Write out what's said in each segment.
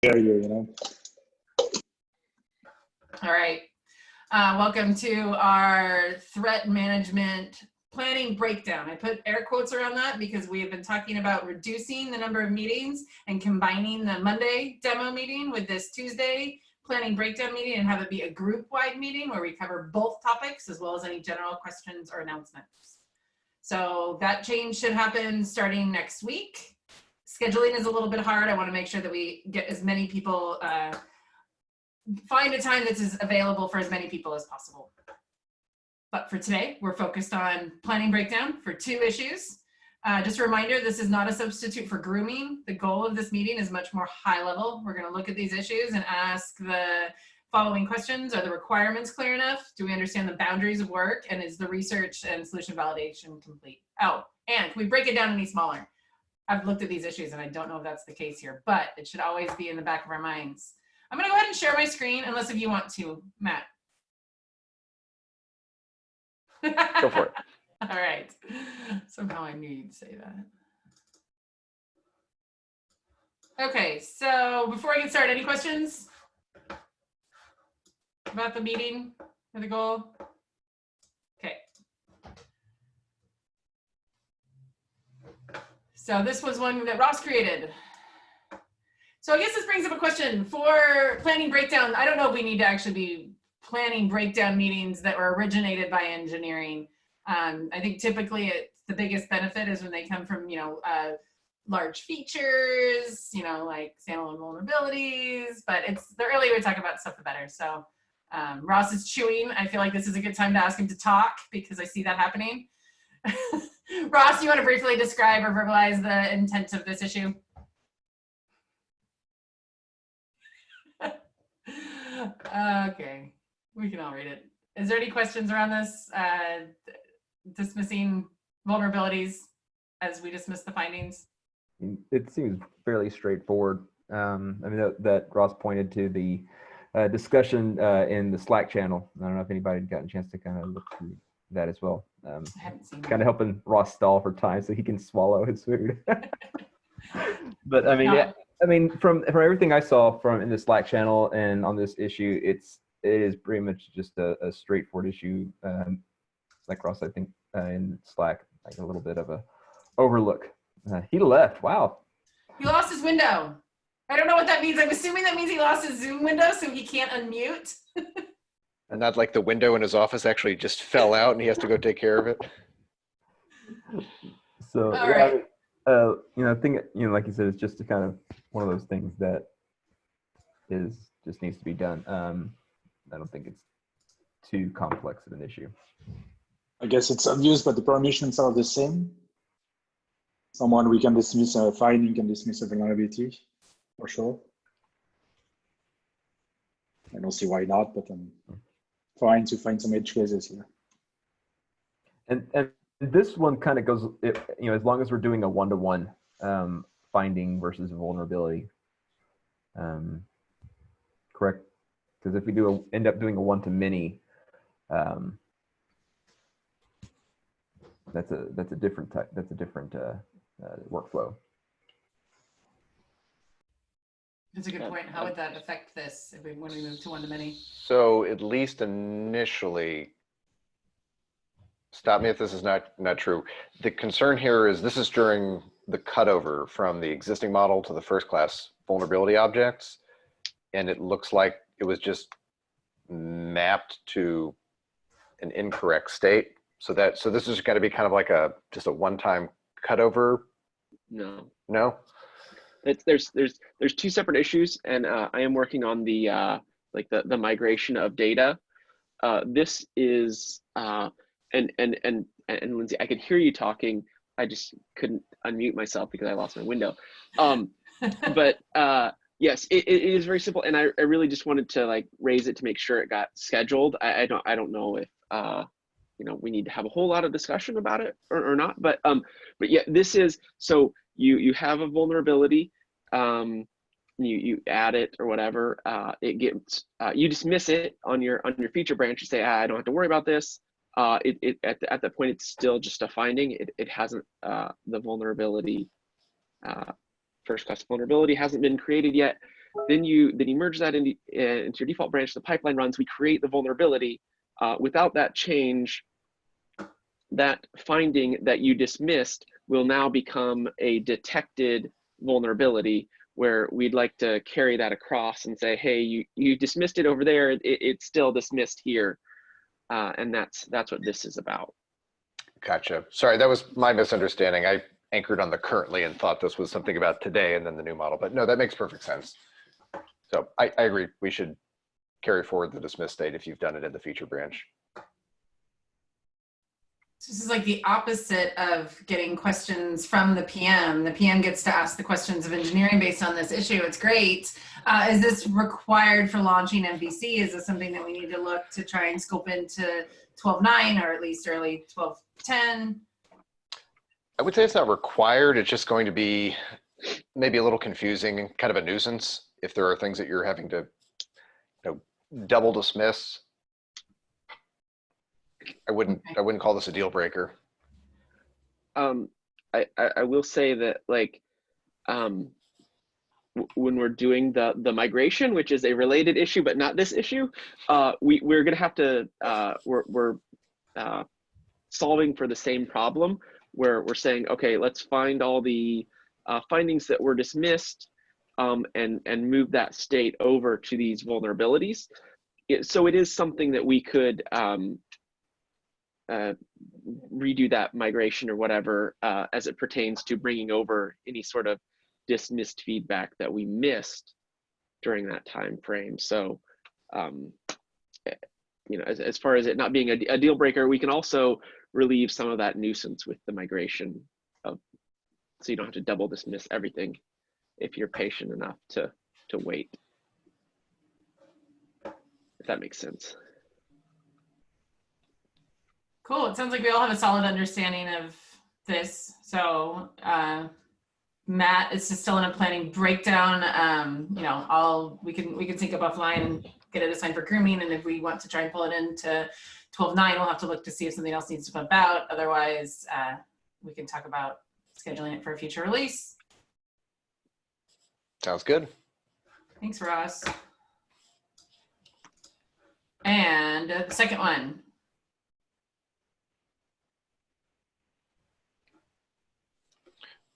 hear you, you know. All right. Welcome to our threat management planning breakdown. I put air quotes around that because we have been talking about reducing the number of meetings and combining the Monday demo meeting with this Tuesday planning breakdown meeting and have it be a group-wide meeting where we cover both topics as well as any general questions or announcements. So that change should happen starting next week. Scheduling is a little bit hard. I want to make sure that we get as many people, find a time that's available for as many people as possible. But for today, we're focused on planning breakdown for 2 issues. Just a reminder, this is not a substitute for grooming. The goal of this meeting is much more high level. We're going to look at these issues and ask the following questions. Are the requirements clear enough? Do we understand the boundaries of work? And is the research and solution validation complete? Oh, and can we break it down any smaller? I've looked at these issues and I don't know if that's the case here, but it should always be in the back of our minds. I'm going to go ahead and share my screen unless if you want to, Matt. Go for it. All right. Somehow I knew you'd say that. Okay, so before I get started, any questions about the meeting or the goal? Okay. So this was one that Ross created. So I guess this brings up a question for planning breakdown. I don't know if we need to actually be planning breakdown meetings that were originated by engineering. I think typically the biggest benefit is when they come from, large features, like standalone vulnerabilities, but the earlier we talk about stuff, the better. So Ross is chewing. I feel like this is a good time to ask him to talk because I see that happening. Ross, you want to briefly describe or verbalize the intent of this issue? Okay, we can all read it. Is there any questions around this? Dismissing vulnerabilities as we dismiss the findings? It seems fairly straightforward. I mean, that Ross pointed to the discussion in the Slack channel. I don't know if anybody had gotten a chance to kind of look through that as well. I haven't seen kind of helping Ross stall for time so he can swallow his food. But I mean, yeah, I mean, from everything I saw in the Slack channel and on this issue, it is pretty much just a straightforward issue. Like Ross, I think in Slack, like a little bit of a overlook. He left. Wow. He lost his window. I don't know what that means. I'm assuming that means he lost his Zoom window, so he can't unmute. And not like the window in his office actually just fell out and he has to go take care of it. So, all yeah, right. I think, like you said, it's just kind of one of those things that just needs to be done. I don't think it's too complex of an issue. I guess it's obvious, but the permissions are the same. We can dismiss a finding, can dismiss a vulnerability, for sure. I don't see why not, but I'm trying to find some edge cases here. And this one kind of goes, as long as we're doing a one-to-one finding versus a vulnerability, correct? Because if we end up doing a one-to-many, that's a different type. That's a different workflow. That's a good point. How would that affect this when we move to one-to-many? So at least initially, stop me if this is not true. The concern here is this is during the cutover from the existing model to the first class vulnerability objects. And it looks like it was just mapped to an incorrect state. So this is going to be kind of like just a one-time cutover. No. No. There's 2 separate issues, and I am working on the migration of data. This is and Lindsay, I could hear you talking. I just couldn't unmute myself because I lost my window. But yes, it is very simple, and I really just wanted to raise it to make sure it got scheduled. I don't know if we need to have a whole lot of discussion about it or not. But yeah, this is so. You have a vulnerability, you add it or whatever, it gets you dismiss it on your feature branch. You say, I don't have to worry about this. At that point, it's still just a finding. It hasn't the vulnerability, first class vulnerability hasn't been created yet. Then you merge that into your default branch. The pipeline runs. We create the vulnerability. Without that change, that finding that you dismissed will now become a detected vulnerability, where we'd like to carry that across and say, hey, you dismissed it over there. It's still dismissed here, and that's what this is about. Gotcha. Sorry, that was my misunderstanding. I anchored on the currently and thought this was something about today and then the new model, but no, that makes perfect sense. So I agree. We should carry forward the dismiss state if you've done it in the feature branch. This is like the opposite of getting questions from the PM. The PM gets to ask the questions of engineering based on this issue. It's great. Is this required for launching MVC? Is this something that we need to look to try and scope into 12.9 or at least early 12.10? I would say it's not required. It's just going to be maybe a little confusing and kind of a nuisance if there are things that you're having to, double dismiss. I wouldn't call this a deal breaker. I will say that, like, when we're doing the migration, which is a related issue but not this issue, we're gonna have to we're solving for the same problem, where we're saying, okay, let's find all the findings that were dismissed, and move that state over to these vulnerabilities. So it is something that we could redo that migration or whatever, as it pertains to bringing over any sort of dismissed feedback that we missed during that time frame. So, as far as it not being a deal breaker, we can also relieve some of that nuisance with the migration so you don't have to double dismiss everything if you're patient enough to wait. If that makes sense. Cool. It sounds like we all have a solid understanding of this. So Matt is just still in a planning breakdown. We can sync up offline and get it assigned for grooming. And if we want to try and pull it into 12.9, we'll have to look to see if something else needs to bump out. Otherwise, we can talk about scheduling it for a future release. Sounds good. Thanks, Ross. And the second one.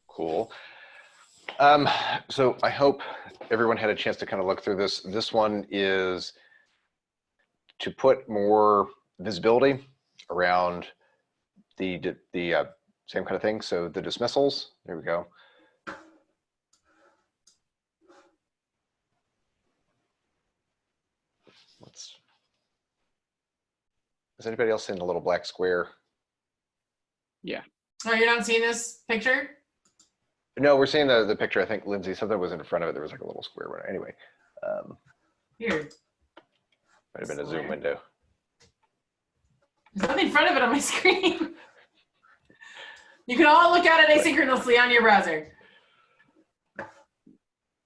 Cool. So I hope everyone had a chance to kind of look through this. This one is to put more visibility around the same kind of thing. So the dismissals, there we go. Is anybody else seeing the little black square? Yeah. Oh, you're not seeing this picture? No, we're seeing the picture. I think, Lindsay, something was in front of it. There was like a little square one. Anyway. Weird. Might have been a Zoom window. There's nothing in front of it on my screen. You can all look at it asynchronously on your browser.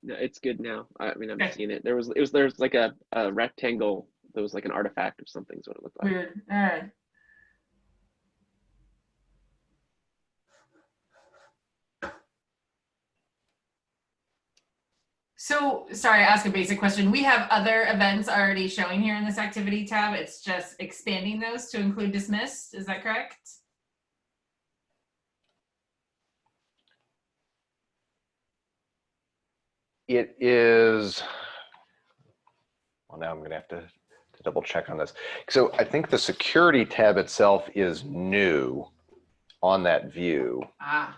No, it's good now. I mean, I'm seeing it. There's like a rectangle. There was like an artifact or something is what it looked like. Weird. All right. So, sorry, I ask a basic question. We have other events already showing here in this activity tab. It's just expanding those to include dismissed. Is that correct? It is, well, now I'm going to have to double check on this. So I think the security tab itself is new on that view. Ah.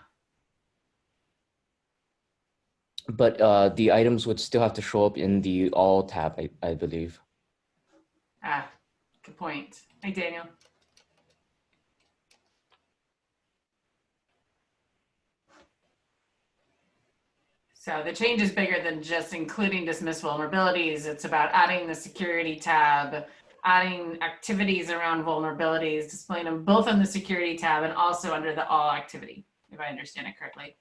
But the items would still have to show up in the all tab, I believe. Ah, good point. Hi, Daniel. So the change is bigger than just including dismiss vulnerabilities. It's about adding the security tab, adding activities around vulnerabilities, displaying them both on the security tab and also under the all activity, if I understand it correctly.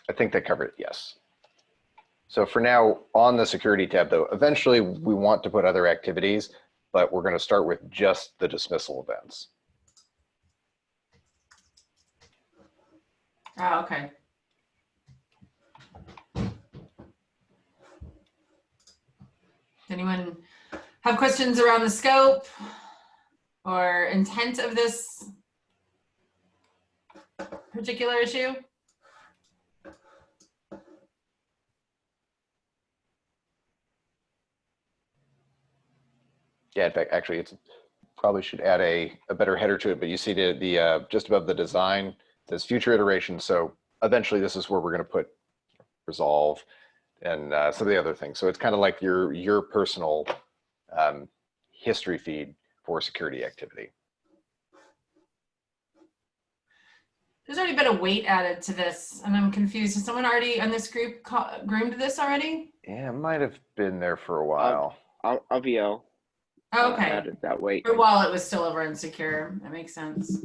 I think they cover it, yes. So for now, on the security tab, though, eventually we want to put other activities, but we're going to start with just the dismissal events. Oh, okay. anyone have questions around the scope or intent of this particular issue? Yeah, in fact, actually, it's probably should add a better header to it, but you see the just above the design, there's future iterations. So eventually this is where we're going to put resolve and some of the other things. So it's kind of like your personal history feed for security activity. There's already been a weight added to this, and I'm confused. Has someone already on this group groomed this already? Yeah, it might have been there for a while. Aviel Oh, okay. added that weight. Or while it was still over insecure. That makes sense.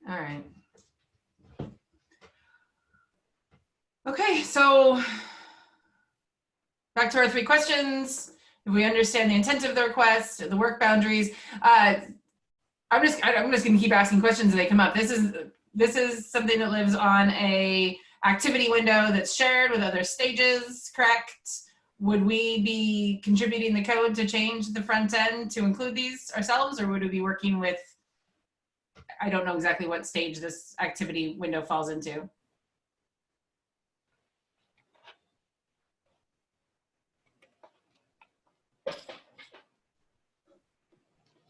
All right. Okay, so back to our 3 questions. If we understand the intent of the request, the work boundaries, I'm just going to keep asking questions as they come up. This is something that lives on a activity window that's shared with other stages, correct? Would we be contributing the code to change the front end to include these ourselves, or would we be working with, I don't know exactly what stage this activity window falls into.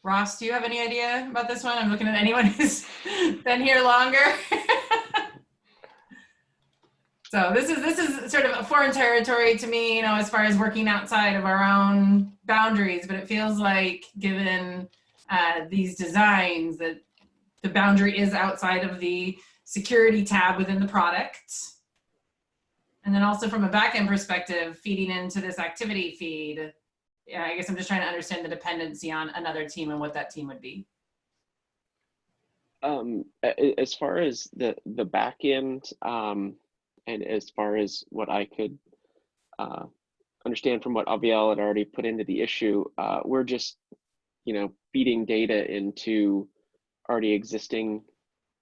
Ross, do you have any idea about this one? I'm looking at anyone who's been here longer. So this is sort of a foreign territory to me, you know, as far as working outside of our own boundaries, but it feels like given these designs that the boundary is outside of the security tab within the product. And then also from a backend perspective, feeding into this activity feed, yeah, I guess I'm just trying to understand the dependency on another team and what that team would be. As far as the backend, and as far as what I could understand from what Aviel had already put into the issue, we're just, you know, feeding data into already existing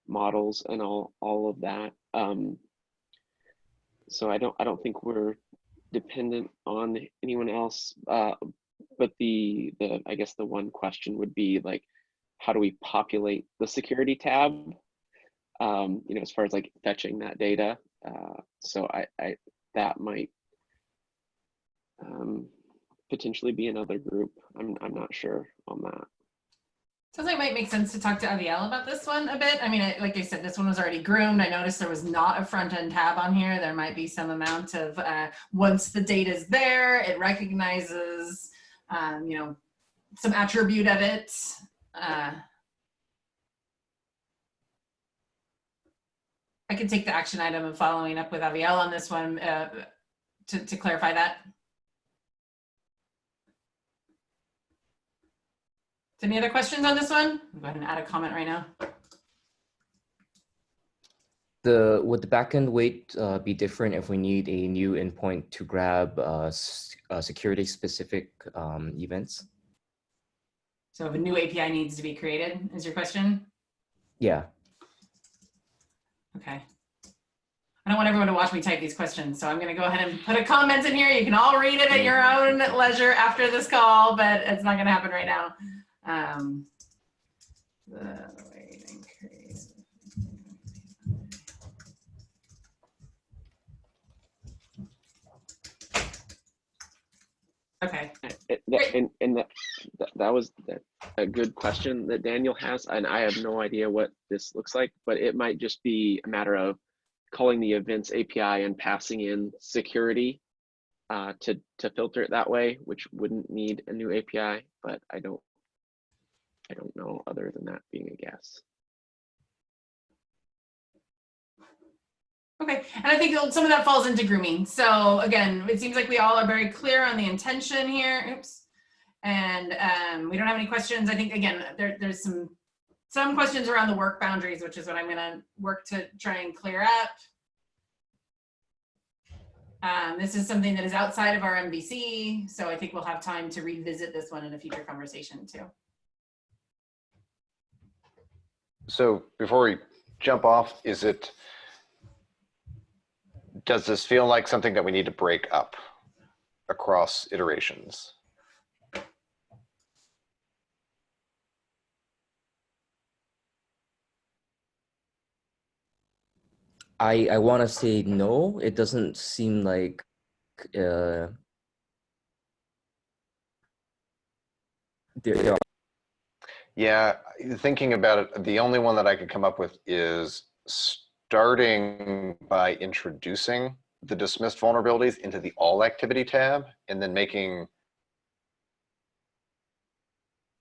models and all of that. So I don't think we're dependent on anyone else. But I guess the one question would be like, how do we populate the security tab? You know, as far as like fetching that data. So I that might potentially be another group. I'm not sure on that. Sounds like it might make sense to talk to Aviel about this one a bit. I mean, like I said, this one was already groomed. I noticed there was not a front end tab on here. There might be some amount of, once the data is there, it recognizes, you know, some attribute of it. I can take the action item of following up with Aviel on this one to clarify that. Any other questions on this one? I'll go ahead and add a comment right now. Would the backend weight be different if we need a new endpoint to grab security specific events? So if a new API needs to be created, is your question? Yeah. Okay. I don't want everyone to watch me type these questions, so I'm going to go ahead and put a comment in here. You can all read it at your own leisure after this call, but it's not going to happen right now. Okay. That was a good question that Daniel has, and I have no idea what this looks like, but it might just be a matter of calling the events API and passing in security to filter it that way, which wouldn't need a new API, but I don't know other than that being a guess. Okay, and I think some of that falls into grooming. So again, it seems like we all are very clear on the intention here. Oops. And we don't have any questions. I think, again, there's some questions around the work boundaries, which is what I'm going to work to try and clear up. This is something that is outside of our MVC, so I think we'll have time to revisit this one in a future conversation too. So before we jump off, Does this feel like something that we need to break up across iterations? I want to say no. It doesn't seem like there are. Yeah, thinking about it, the only one that I could come up with is starting by introducing the dismissed vulnerabilities into the all activity tab and then making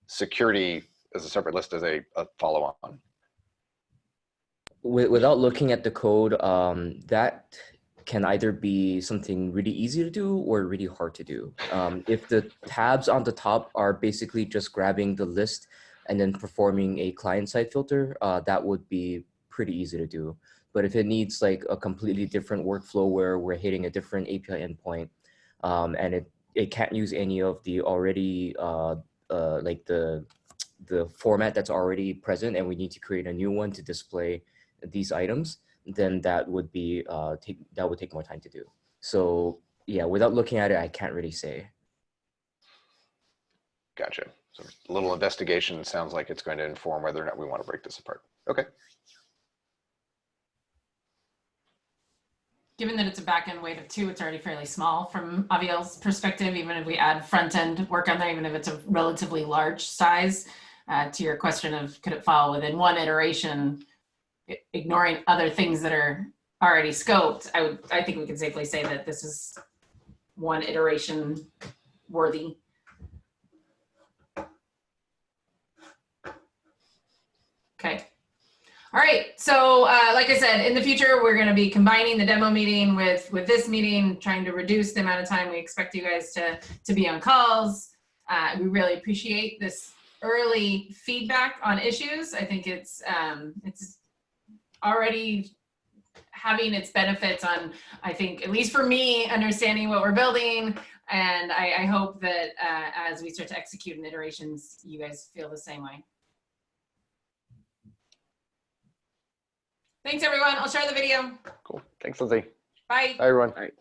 security as a separate list as a follow-on. Without looking at the code, that can either be something really easy to do or really hard to do. If the tabs on the top are basically just grabbing the list and then performing a client-side filter, that would be pretty easy to do. But if it needs like a completely different workflow where we're hitting a different API endpoint, and it can't use any of the already like the format that's already present, and we need to create a new one to display these items, then that would be that would take more time to do. So yeah, without looking at it, I can't really say. Gotcha. So a little investigation sounds like it's going to inform whether or not we want to break this apart. Okay. Given that it's a back-end weight of 2, it's already fairly small from Aviel's perspective, even if we add front-end work on there, even if it's a relatively large size. To your question of could it fall within one iteration, ignoring other things that are already scoped, I think we can safely say that this is one iteration worthy. Okay. All right, so like I said, in the future, we're gonna be combining the demo meeting with this meeting, trying to reduce the amount of time we expect you guys to be on calls. We really appreciate this early feedback on issues. I think it's already having its benefits on, I think, at least for me, understanding what we're building. And I hope that as we start to execute in iterations, you guys feel the same way. Thanks, everyone. I'll share the video. Cool. Thanks, Lindsay. Bye. Bye, everyone. All right.